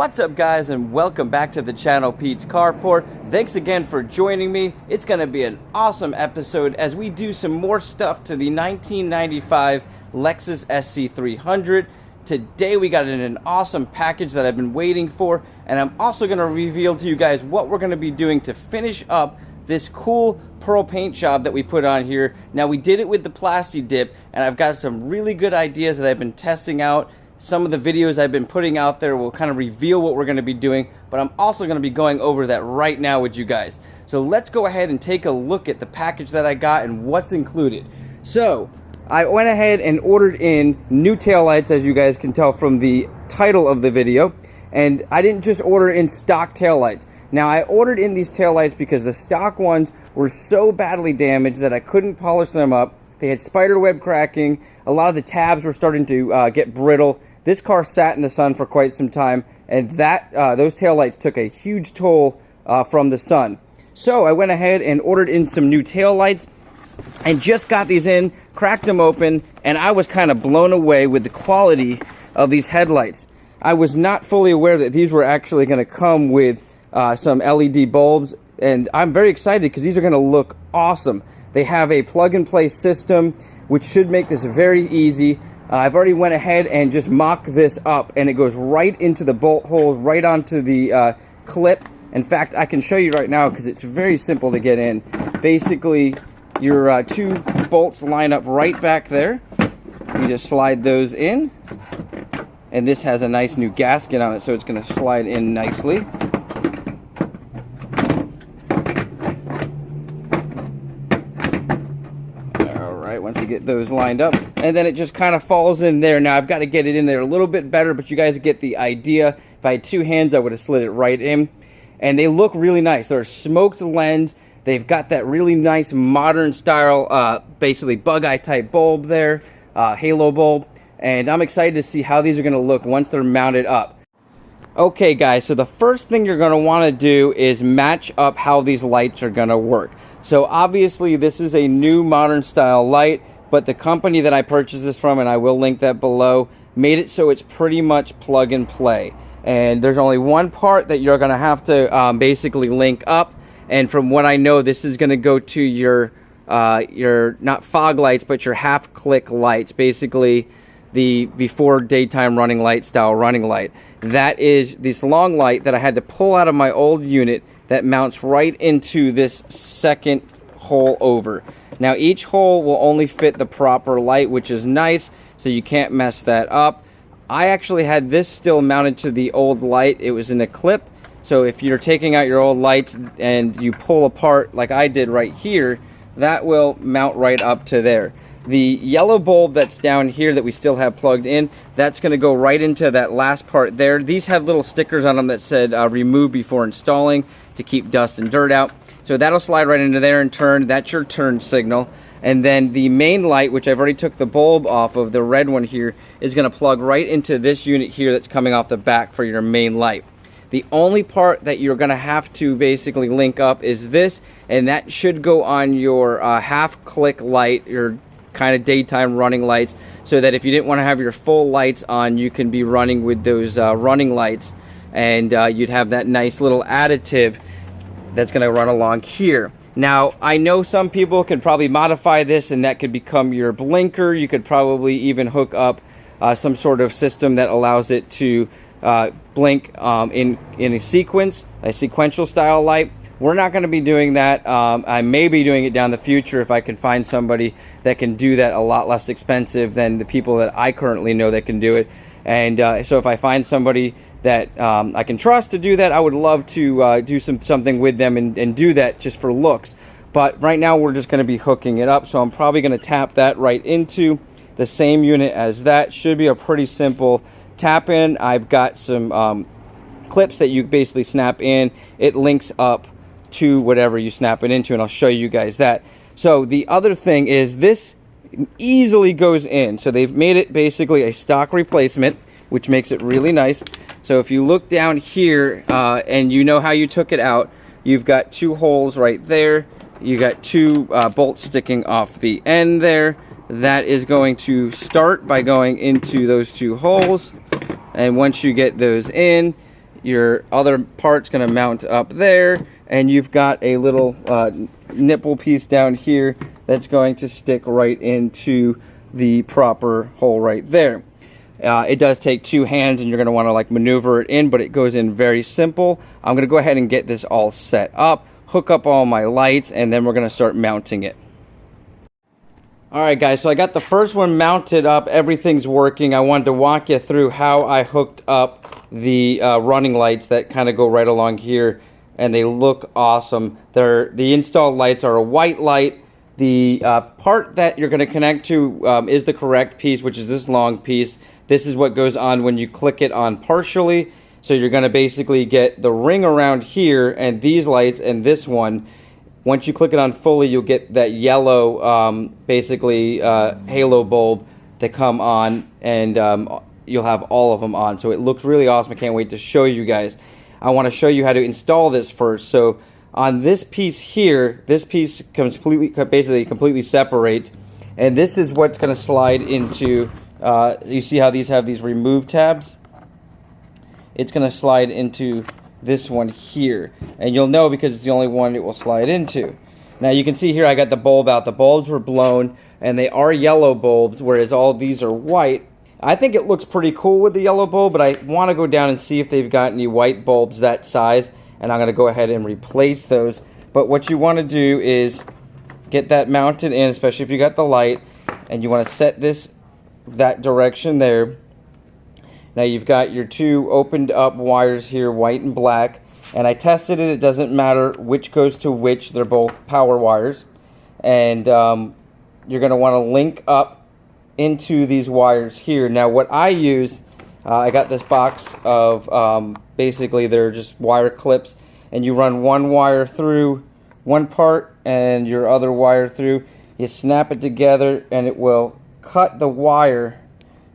What's up, guys, and welcome back to the channel, Pete's Carport. Thanks again for joining me. It's going to be an awesome episode as we do some more stuff to the 1995 Lexus SC300. Today we got an awesome package that I've been waiting for, and I'm also going to reveal to you guys what we're going to be doing to finish up this cool pearl paint job that we put on here. Now, we did it with the Plasti Dip, and I've got some really good ideas that I've been testing out. Some of the videos I've been putting out there will kind of reveal what we're going to be doing, but I'm also going to be going over that right now with you guys. So let's go ahead and take a look at the package that I got and what's included. So I went ahead and ordered in new taillights, as you guys can tell from the title of the video, and I didn't just order in stock taillights. Now, I ordered in these taillights because the stock ones were so badly damaged that I couldn't polish them up. They had spiderweb cracking. A lot of the tabs were starting to get brittle. This car sat in the sun for quite some time, and those taillights took a huge toll from the sun. So I went ahead and ordered in some new taillights and just got these in, cracked them open, and I was kind of blown away with the quality of these headlights. I was not fully aware that these were actually going to come with some LED bulbs, and I'm very excited because these are going to look awesome. They have a plug-and-play system, which should make this very easy. I've already went ahead and just mocked this up, and it goes right into the bolt holes, right onto the clip. In fact, I can show you right now because it's very simple to get in. Basically, your two bolts line up right back there. You just slide those in, and this has a nice new gasket on it, so it's going to slide in nicely. Once you get those lined up, and then it just kind of falls in there. Now I've got to get it in there a little bit better, but you guys get the idea. If I had two hands, I would have slid it right in, and they look really nice. They're a smoked lens. They've got that really nice modern style, basically bug eye type bulb there, halo bulb, and I'm excited to see how these are going to look once they're mounted up. Okay, guys, so the first thing you're going to want to do is match up how these lights are going to work. So obviously this is a new modern style light, but the company that I purchased this from, and I will link that below, made it so it's pretty much plug and play. And there's only one part that you're going to have to basically link up. And from what I know, this is going to go to your not fog lights, but your half click lights, basically the before daytime running light style running light. That is this long light that I had to pull out of my old unit that mounts right into this second hole over. Now, each hole will only fit the proper light, which is nice, so you can't mess that up. I actually had this still mounted to the old light. It was in a clip, so if you're taking out your old lights and you pull apart like I did right here, that will mount right up to there. The yellow bulb that's down here that we still have plugged in, that's going to go right into that last part there. These have little stickers on them that said remove before installing to keep dust and dirt out. So that'll slide right into there and turn. That's your turn signal. And then the main light, which I've already took the bulb off of, the red one here, is going to plug right into this unit here that's coming off the back for your main light. The only part that you're going to have to basically link up is this, and that should go on your half click light, your kind of daytime running lights, so that if you didn't want to have your full lights on, you can be running with those running lights, and you'd have that nice little additive that's going to run along here. Now, I know some people can probably modify this, and that could become your blinker. You could probably even hook up some sort of system that allows it to blink in a sequential style light. We're not going to be doing that. I may be doing it down the future if I can find somebody that can do that a lot less expensive than the people that I currently know that can do it. And so if I find somebody that I can trust to do that, I would love to do something with them and do that just for looks. But right now we're just going to be hooking it up. So I'm probably going to tap that right into the same unit as that. Should be a pretty simple tap in. I've got some clips that you basically snap in. It links up to whatever you snap it into, and I'll show you guys that. So the other thing is this easily goes in. So they've made it basically a stock replacement, which makes it really nice. So if you look down here and you know how you took it out, you've got two holes right there. You got two bolts sticking off the end there. That is going to start by going into those two holes, and once you get those in, Your other part's going to mount up there, and you've got a little nipple piece down here that's going to stick right into the proper hole right there. It does take two hands, and you're going to want to like maneuver it in, but it goes in very simple. I'm going to go ahead and get this all set up, hook up all my lights, and then we're going to start mounting it. Alright guys, so I got the first one mounted up, everything's working. I wanted to walk you through how I hooked up the running lights that kind of go right along here, and they look awesome. The installed lights are a white light. The part that you're going to connect to is the correct piece, which is this long piece. This is what goes on when you click it on partially. So you're going to basically get the ring around here and these lights and this one. Once you click it on fully, you'll get that yellow, basically, halo bulb that come on, and you'll have all of them on. So it looks really awesome. I can't wait to show you guys. I want to show you how to install this first. So on this piece here, this piece comes basically completely separate, and this is what's going to slide into, you see how these have these remove tabs? It's going to slide into this one here, and you'll know because it's the only one it will slide into. Now you can see here I got the bulb out. The bulbs were blown, and they are yellow bulbs, whereas all these are white. I think it looks pretty cool with the yellow bulb, but I want to go down and see if they've got any white bulbs that size, and I'm going to go ahead and replace those. But what you want to do is get that mounted in, especially if you got the light, and you want to set this that direction there. Now you've got your two opened up wires here, white and black, and I tested it. It doesn't matter which goes to which. They're both power wires, and you're going to want to link up into these wires here. Now what I use, I got this box of basically they're just wire clips, and you run one wire through one part and your other wire through. You snap it together, and it will cut the wire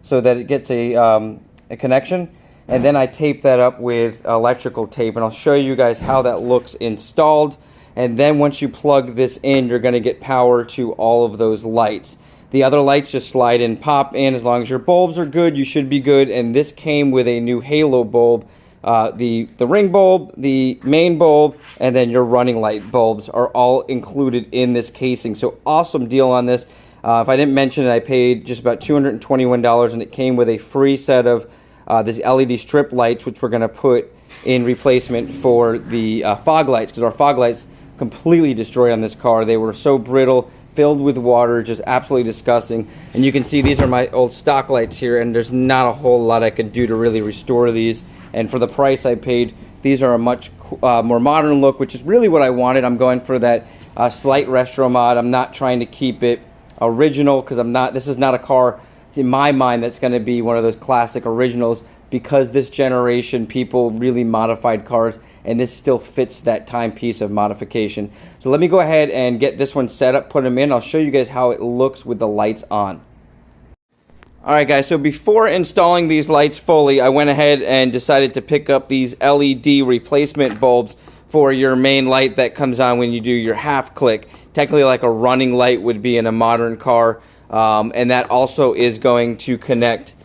so that it gets a connection, and then I tape that up with electrical tape, and I'll show you guys how that looks installed. And then once you plug this in, you're going to get power to all of those lights. The other lights just slide in, pop in. As long as your bulbs are good, you should be good. And this came with a new halo bulb. The ring bulb, the main bulb, and then your running light bulbs are all included in this casing. So awesome deal on this. If I didn't mention it, I paid just about $221, and it came with a free set of these LED strip lights, which we're going to put in replacement for the fog lights, because our fog lights completely destroyed on this car. They were so brittle, filled with water, just absolutely disgusting. And you can see these are my old stock lights here, and there's not a whole lot I could do to really restore these. And for the price I paid, these are a much more modern look, which is really what I wanted. I'm going for that slight retro mod. I'm not trying to keep it original, because this is not a car in my mind that's going to be one of those classic originals, because this generation people really modified cars, and this still fits that timepiece of modification. So let me go ahead and get this one set up, put them in. I'll show you guys how it looks with the lights on. Alright guys, so before installing these lights fully, I went ahead and decided to pick up these LED replacement bulbs for your main light that comes on when you do your half click. Technically like a running light would be in a modern car. And that also is going to connect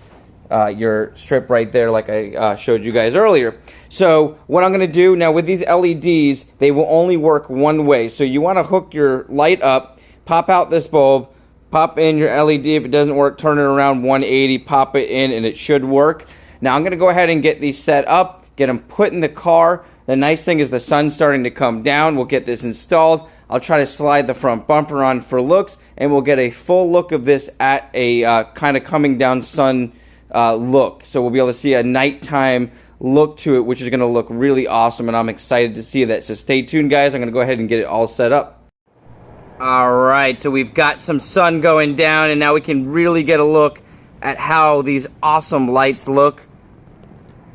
your strip right there, like I showed you guys earlier. So what I'm going to do now with these LEDs, they will only work one way. So you want to hook your light up, pop out this bulb, pop in your LED. If it doesn't work, turn it around 180, pop it in, and it should work. Now I'm going to go ahead and get these set up, get them put in the car. The nice thing is the sun's starting to come down. We'll get this installed. I'll try to slide the front bumper on for looks, and we'll get a full look of this at a kind of coming down sun look. So we'll be able to see a nighttime look to it, which is going to look really awesome, and I'm excited to see that. So stay tuned, guys. I'm going to go ahead and get it all set up. Alright, so we've got some sun going down, and now we can really get a look at how these awesome lights look.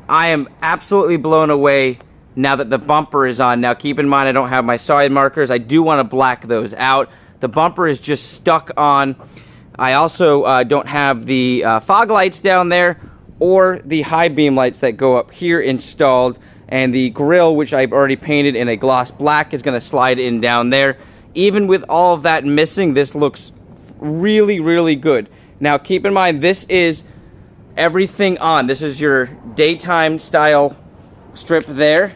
I am absolutely blown away now that the bumper is on. Now keep in mind I don't have my side markers. I do want to black those out. The bumper is just stuck on. I also don't have the fog lights down there or the high beam lights that go up here installed. And the grille, which I've already painted in a gloss black, is going to slide in down there. Even with all of that missing, this looks really, really good. Now keep in mind this is everything on. This is your daytime style strip there.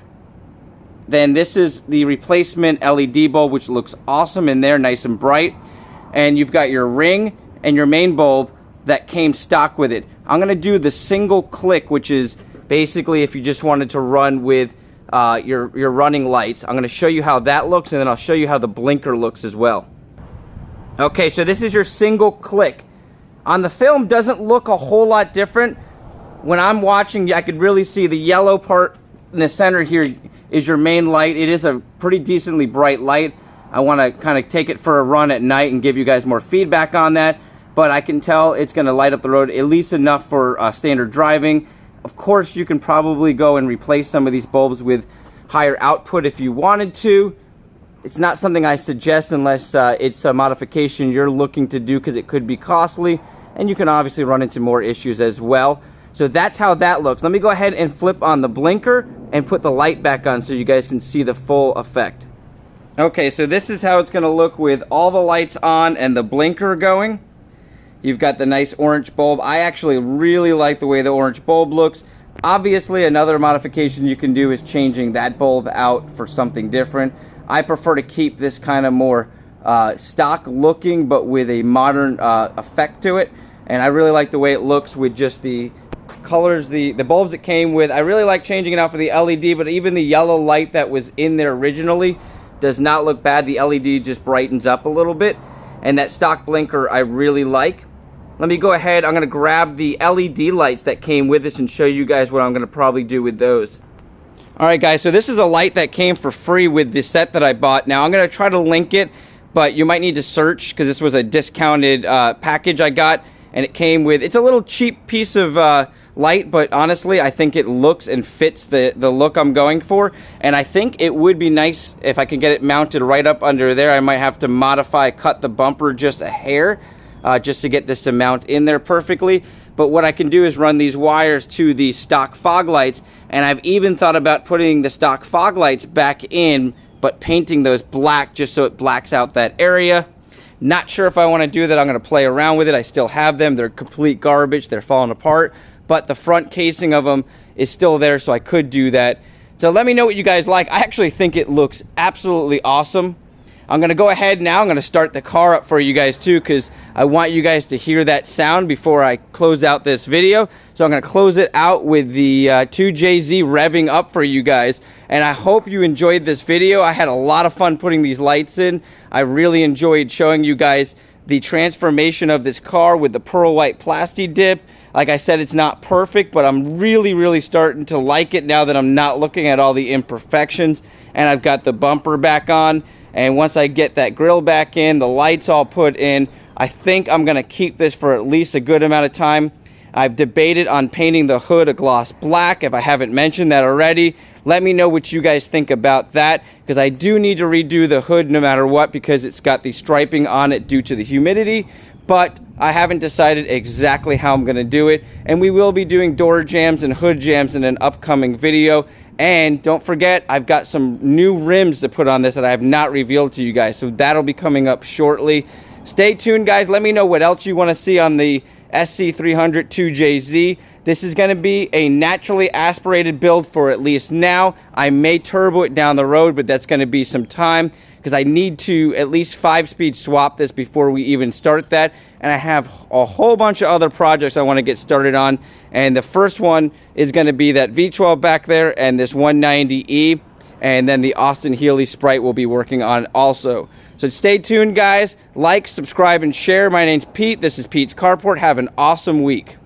Then this is the replacement LED bulb, which looks awesome in there, nice and bright. And you've got your ring and your main bulb that came stock with it. I'm going to do the single click, which is basically if you just wanted to run with your running lights. I'm going to show you how that looks, and then I'll show you how the blinker looks as well. Okay, so this is your single click. On the film, doesn't look a whole lot different. When I'm watching, I could really see the yellow part in the center here is your main light. It is a pretty decently bright light. I want to kind of take it for a run at night and give you guys more feedback on that. But I can tell it's going to light up the road at least enough for standard driving. Of course, you can probably go and replace some of these bulbs with higher output if you wanted to. It's not something I suggest unless it's a modification you're looking to do, because it could be costly and you can obviously run into more issues as well. So that's how that looks. Let me go ahead and flip on the blinker and put the light back on so you guys can see the full effect. Okay, so this is how it's going to look with all the lights on and the blinker going. You've got the nice orange bulb. I actually really like the way the orange bulb looks. Obviously, another modification you can do is changing that bulb out for something different. I prefer to keep this kind of more stock looking, but with a modern effect to it. And I really like the way it looks with just the colors, the bulbs it came with. I really like changing it out for the LED, but even the yellow light that was in there originally does not look bad. The LED just brightens up a little bit. And that stock blinker I really like. Let me go ahead, I'm going to grab the LED lights that came with this and show you guys what I'm going to probably do with those. Alright guys, so this is a light that came for free with the set that I bought. Now I'm going to try to link it, but you might need to search because this was a discounted package I got. And it came with, it's a little cheap piece of light, but honestly I think it looks and fits the look I'm going for. And I think it would be nice if I can get it mounted right up under there. I might have to cut the bumper just a hair just to get this to mount in there perfectly. But what I can do is run these wires to the stock fog lights, and I've even thought about putting the stock fog lights back in, but painting those black just so it blacks out that area. Not sure if I want to do that. I'm going to play around with it. I still have them. They're complete garbage. They're falling apart. But the front casing of them is still there, so I could do that. So let me know what you guys like. I actually think it looks absolutely awesome. I'm going to go ahead now. I'm going to start the car up for you guys too, because I want you guys to hear that sound before I close out this video. So I'm going to close it out with the 2JZ revving up for you guys. And I hope you enjoyed this video. I had a lot of fun putting these lights in. I really enjoyed showing you guys the transformation of this car with the pearl white plasti dip. Like I said, it's not perfect, but I'm really starting to like it now that I'm not looking at all the imperfections. And I've got the bumper back on. And once I get that grill back in, the lights all put in, I think I'm going to keep this for at least a good amount of time. I've debated on painting the hood a gloss black, if I haven't mentioned that already. Let me know what you guys think about that, because I do need to redo the hood no matter what, because it's got the striping on it due to the humidity. But I haven't decided exactly how I'm going to do it. And we will be doing door jams and hood jams in an upcoming video. And don't forget, I've got some new rims to put on this that I have not revealed to you guys. So that'll be coming up shortly. Stay tuned, guys. Let me know what else you want to see on the SC300 2JZ. This is going to be a naturally aspirated build for at least now. I may turbo it down the road, but that's going to be some time, because I need to at least 5-speed swap this before we even start that. And I have a whole bunch of other projects I want to get started on. And the first one is going to be that V12 back there and this 190E. And then the Austin Healey Sprite we'll be working on also. So stay tuned, guys. Like, subscribe, and share. My name's Pete. This is Pete's Carport. Have an awesome week.